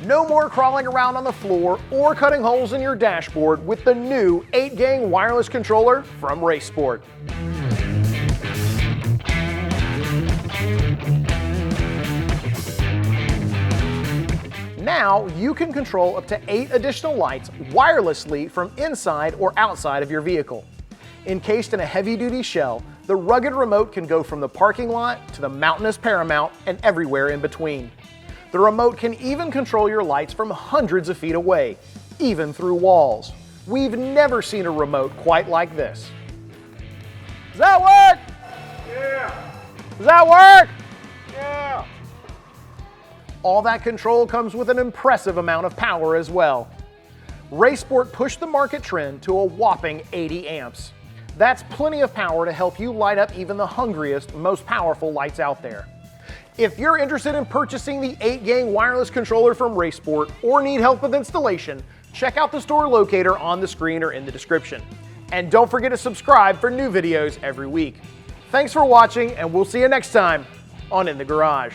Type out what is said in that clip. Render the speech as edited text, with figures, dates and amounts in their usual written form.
No more crawling around on the floor or cutting holes in your dashboard with the new 8-gang wireless controller from Race Sport. Now you can control up to 8 additional lights wirelessly from inside or outside of your vehicle. Encased in a heavy-duty shell, the rugged remote can go from the parking lot to the mountainous Paramount and everywhere in between. The remote can even control your lights from hundreds of feet away, even through walls. We've never seen a remote quite like this. Does that work? Yeah. Does that work? Yeah. All that control comes with an impressive amount of power as well. Race Sport pushed the market trend to a whopping 80 amps. That's plenty of power to help you light up even the hungriest, most powerful lights out there. If you're interested in purchasing the 8-gang wireless controller from Race Sport or need help with installation, check out the store locator on the screen or in the description. And don't forget to subscribe for new videos every week. Thanks for watching, and we'll see you next time on In the Garage.